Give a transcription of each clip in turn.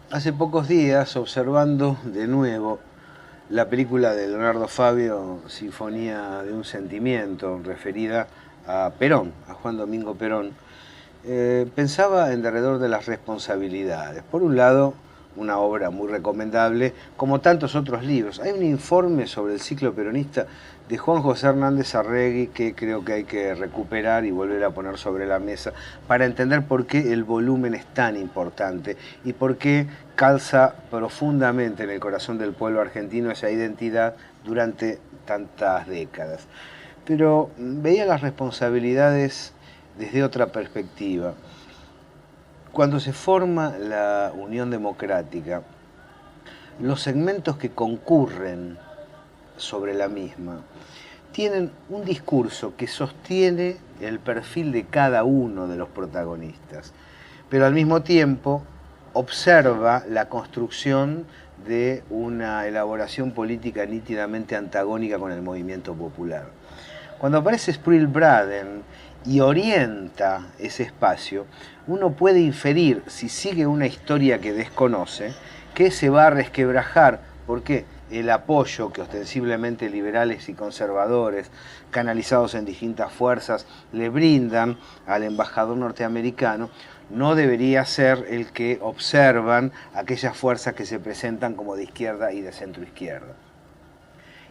Hace pocos días, observando de nuevo la película de Leonardo Fabio, Sinfonía de un Sentimiento, referida a Perón, a Juan Domingo Perón, pensaba en derredor de las responsabilidades. Por un lado, una obra muy recomendable, como tantos otros libros. Hay un informe sobre el ciclo peronista de Juan José Hernández Arregui que creo que hay que recuperar y volver a poner sobre la mesa para entender por qué el volumen es tan importante y por qué calza profundamente en el corazón del pueblo argentino esa identidad durante tantas décadas. Pero veía las responsabilidades desde otra perspectiva. Cuando se forma la Unión Democrática, los segmentos que concurren sobre la misma tienen un discurso que sostiene el perfil de cada uno de los protagonistas, pero al mismo tiempo observa la construcción de una elaboración política nítidamente antagónica con el movimiento popular. Cuando aparece Sproul Braden y orienta ese espacio, uno puede inferir, si sigue una historia que desconoce, que se va a resquebrajar, porque el apoyo que ostensiblemente liberales y conservadores, canalizados en distintas fuerzas, le brindan al embajador norteamericano, no debería ser el que observan aquellas fuerzas que se presentan como de izquierda y de centroizquierda.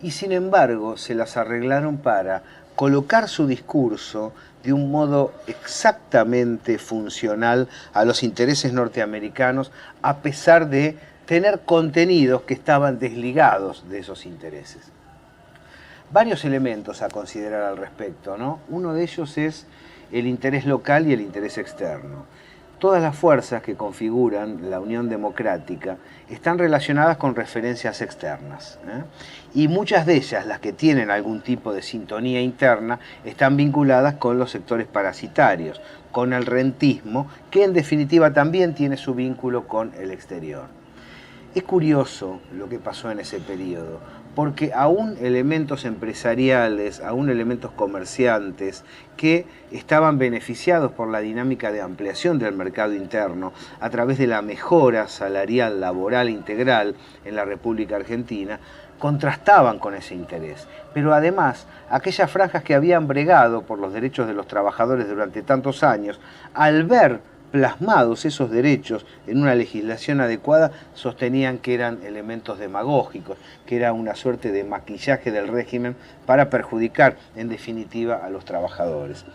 Y sin embargo se las arreglaron para colocar su discurso de un modo exactamente funcional a los intereses norteamericanos, a pesar de tener contenidos que estaban desligados de esos intereses. Varios elementos a considerar al respecto, ¿no? Uno de ellos es el interés local y el interés externo. Todas las fuerzas que configuran la Unión Democrática están relacionadas con referencias externas, y muchas de ellas, las que tienen algún tipo de sintonía interna, están vinculadas con los sectores parasitarios, con el rentismo, que en definitiva también tiene su vínculo con el exterior. Es curioso lo que pasó en ese periodo, porque aún elementos empresariales, aún elementos comerciantes que estaban beneficiados por la dinámica de ampliación del mercado interno a través de la mejora salarial laboral integral en la República Argentina, contrastaban con ese interés. Pero además, aquellas franjas que habían bregado por los derechos de los trabajadores durante tantos años, al ver plasmados esos derechos en una legislación adecuada, sostenían que eran elementos demagógicos, que era una suerte de maquillaje del régimen para perjudicar en definitiva a los trabajadores.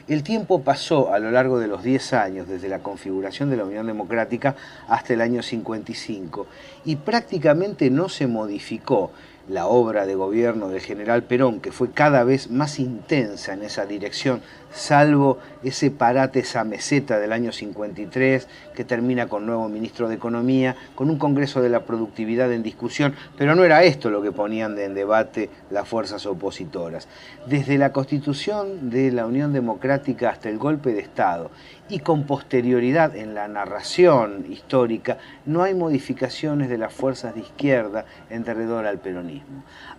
El tiempo pasó a lo largo de los 10 años, desde la configuración de la Unión Democrática hasta el año 55, y prácticamente no se modificó la obra de gobierno del general Perón, que fue cada vez más intensa en esa dirección, salvo ese parate, esa meseta del año 53, que termina con nuevo ministro de Economía, con un Congreso de la Productividad en discusión, pero no era esto lo que ponían en debate las fuerzas opositoras. Desde la constitución de la Unión Democrática hasta el golpe de Estado, y con posterioridad en la narración histórica, no hay modificaciones de las fuerzas de izquierda en derredor al peronismo.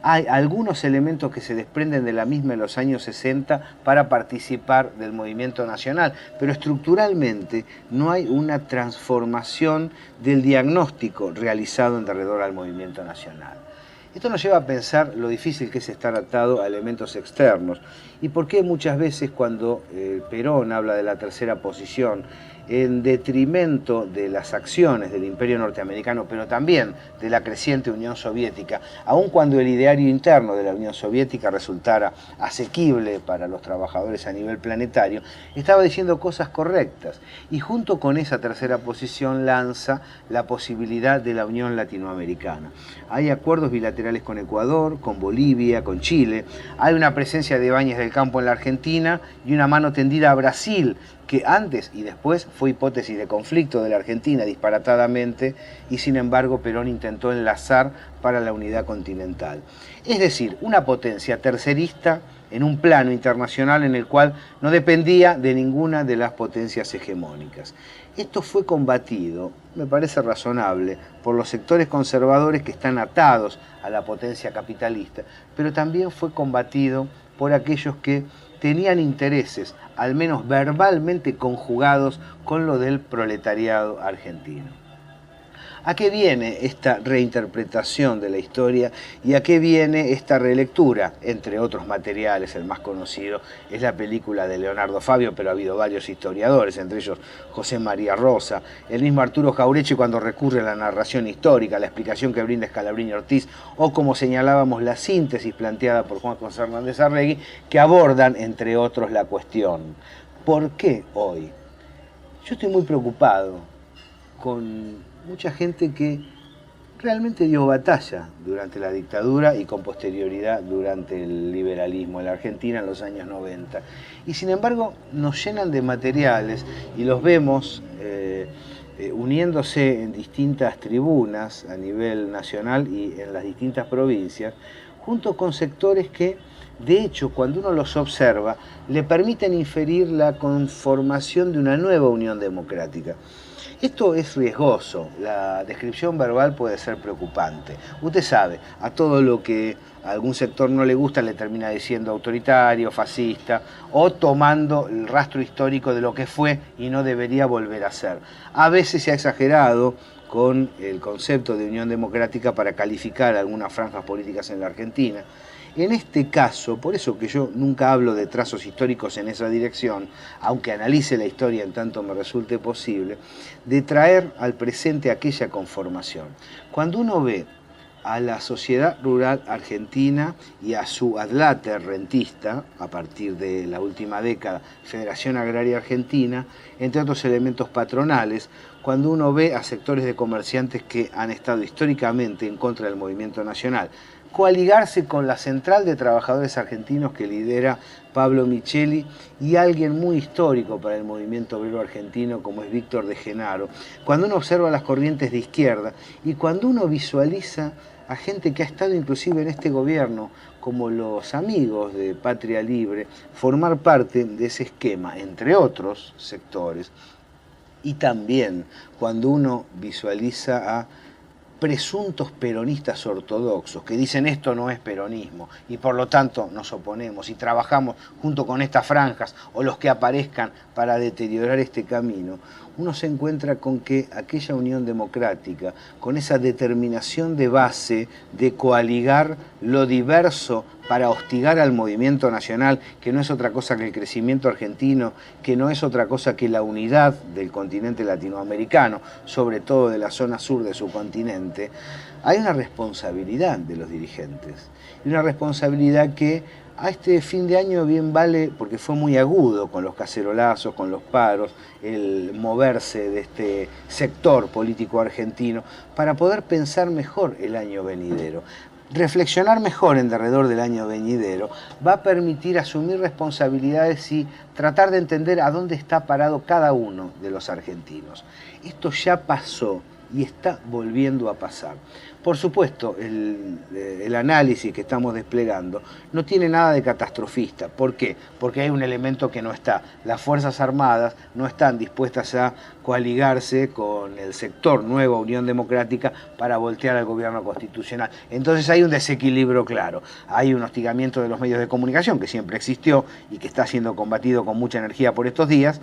Hay algunos elementos que se desprenden de la misma en los años 60 para participar del movimiento nacional, pero estructuralmente no hay una transformación del diagnóstico realizado en derredor al movimiento nacional. Esto nos lleva a pensar lo difícil que es estar atado a elementos externos y por qué muchas veces cuando Perón habla de la tercera posición, en detrimento de las acciones del Imperio norteamericano, pero también de la creciente Unión Soviética, aun cuando el ideario interno de la Unión Soviética resultara asequible para los trabajadores a nivel planetario, estaba diciendo cosas correctas y junto con esa tercera posición lanza la posibilidad de la Unión Latinoamericana. Hay acuerdos bilaterales con Ecuador, con Bolivia, con Chile, hay una presencia de Ibáñez del Campo en la Argentina y una mano tendida a Brasil, que antes y después fue hipótesis de conflicto de la Argentina disparatadamente, y sin embargo Perón intentó enlazar para la unidad continental. Es decir, una potencia tercerista en un plano internacional en el cual no dependía de ninguna de las potencias hegemónicas. Esto fue combatido, me parece razonable, por los sectores conservadores que están atados a la potencia capitalista, pero también fue combatido por aquellos que tenían intereses, al menos verbalmente conjugados, con lo del proletariado argentino. ¿A qué viene esta reinterpretación de la historia y a qué viene esta relectura? Entre otros materiales, el más conocido es la película de Leonardo Fabio, pero ha habido varios historiadores, entre ellos José María Rosa, el mismo Arturo Jauretche cuando recurre a la narración histórica, la explicación que brinda Scalabrini Ortiz, o como señalábamos, la síntesis planteada por Juan José Hernández Arregui, que abordan, entre otros, la cuestión. ¿Por qué hoy? Yo estoy muy preocupado con mucha gente que realmente dio batalla durante la dictadura y con posterioridad durante el liberalismo en la Argentina en los años 90. Y sin embargo nos llenan de materiales y los vemos uniéndose en distintas tribunas a nivel nacional y en las distintas provincias, junto con sectores que, de hecho, cuando uno los observa, le permiten inferir la conformación de una nueva Unión Democrática. Esto es riesgoso, la descripción verbal puede ser preocupante. Usted sabe, a todo lo que a algún sector no le gusta le termina diciendo autoritario, fascista, o tomando el rastro histórico de lo que fue y no debería volver a ser. A veces se ha exagerado con el concepto de Unión Democrática para calificar algunas franjas políticas en la Argentina. En este caso, por eso que yo nunca hablo de trazos históricos en esa dirección, aunque analice la historia en tanto me resulte posible, de traer al presente aquella conformación. Cuando uno ve a la sociedad rural argentina y a su adlate rentista, a partir de la última década, Federación Agraria Argentina, entre otros elementos patronales, cuando uno ve a sectores de comerciantes que han estado históricamente en contra del movimiento nacional, coaligarse con la Central de Trabajadores Argentinos que lidera Pablo Micheli y alguien muy histórico para el movimiento obrero argentino como es Víctor de Genaro, cuando uno observa las corrientes de izquierda y cuando uno visualiza a gente que ha estado inclusive en este gobierno, como los amigos de Patria Libre, formar parte de ese esquema, entre otros sectores, y también cuando uno visualiza a presuntos peronistas ortodoxos que dicen esto no es peronismo y por lo tanto nos oponemos y trabajamos junto con estas franjas o los que aparezcan para deteriorar este camino, uno se encuentra con que aquella Unión Democrática, con esa determinación de base de coaligar lo diverso para hostigar al movimiento nacional, que no es otra cosa que el crecimiento argentino, que no es otra cosa que la unidad del continente latinoamericano, sobre todo de la zona sur de su continente, hay una responsabilidad de los dirigentes. Y una responsabilidad que a este fin de año bien vale, porque fue muy agudo con los cacerolazos, con los paros, el moverse de este sector político argentino, para poder pensar mejor el año venidero. Reflexionar mejor en derredor del año venidero va a permitir asumir responsabilidades y tratar de entender a dónde está parado cada uno de los argentinos. Esto ya pasó y está volviendo a pasar. Por supuesto, el análisis que estamos desplegando no tiene nada de catastrofista. ¿Por qué? Porque hay un elemento que no está. Las Fuerzas Armadas no están dispuestas a coaligarse con el sector Nueva Unión Democrática para voltear al gobierno constitucional. Entonces hay un desequilibrio claro. Hay un hostigamiento de los medios de comunicación que siempre existió y que está siendo combatido con mucha energía por estos días,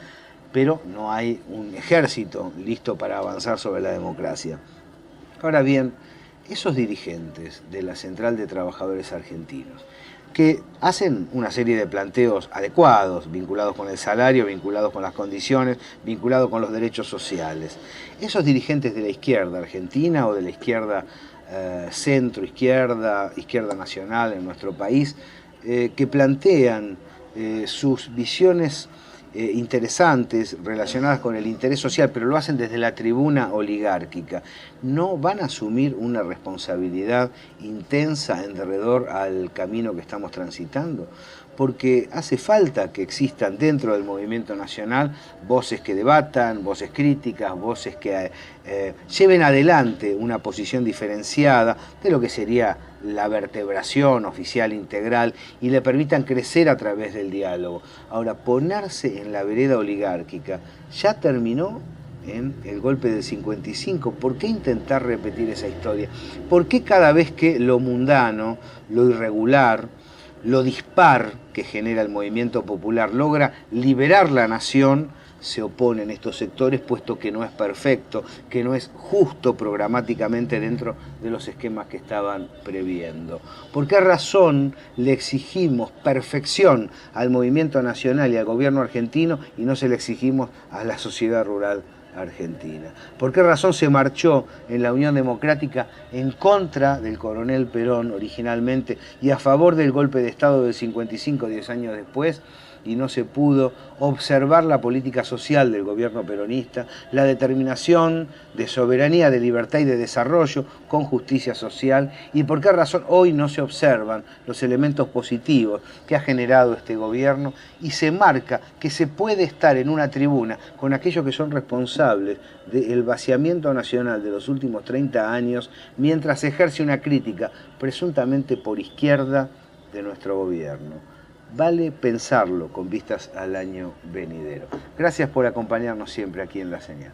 pero no hay un ejército listo para avanzar sobre la democracia. Ahora bien, esos dirigentes de la Central de Trabajadores Argentinos, que hacen una serie de planteos adecuados, vinculados con el salario, vinculados con las condiciones, vinculados con los derechos sociales, esos dirigentes de la izquierda argentina o de la izquierda centro-izquierda, izquierda nacional en nuestro país, que plantean sus visiones interesantes relacionadas con el interés social, pero lo hacen desde la tribuna oligárquica, no van a asumir una responsabilidad intensa en derredor al camino que estamos transitando, porque hace falta que existan dentro del movimiento nacional voces que debatan, voces críticas, voces que lleven adelante una posición diferenciada de lo que sería la vertebración oficial integral y le permitan crecer a través del diálogo. Ahora, ponerse en la vereda oligárquica ya terminó en el golpe del 55. ¿Por qué intentar repetir esa historia? ¿Por qué cada vez que lo mundano, lo irregular, lo dispar que genera el movimiento popular logra liberar la nación, se oponen estos sectores, puesto que no es perfecto, que no es justo programáticamente dentro de los esquemas que estaban previendo. ¿Por qué razón le exigimos perfección al movimiento nacional y al gobierno argentino y no se le exigimos a la sociedad rural argentina? ¿Por qué razón se marchó en la Unión Democrática en contra del coronel Perón originalmente y a favor del golpe de Estado del 55, 10 años después, y no se pudo observar la política social del gobierno peronista, la determinación de soberanía, de libertad y de desarrollo con justicia social? ¿Y por qué razón hoy no se observan los elementos positivos que ha generado este gobierno y se marca que se puede estar en una tribuna con aquellos que son responsables del vaciamiento nacional de los últimos 30 años, mientras se ejerce una crítica presuntamente por izquierda de nuestro gobierno? Vale pensarlo con vistas al año venidero. Gracias por acompañarnos siempre aquí en La Señal.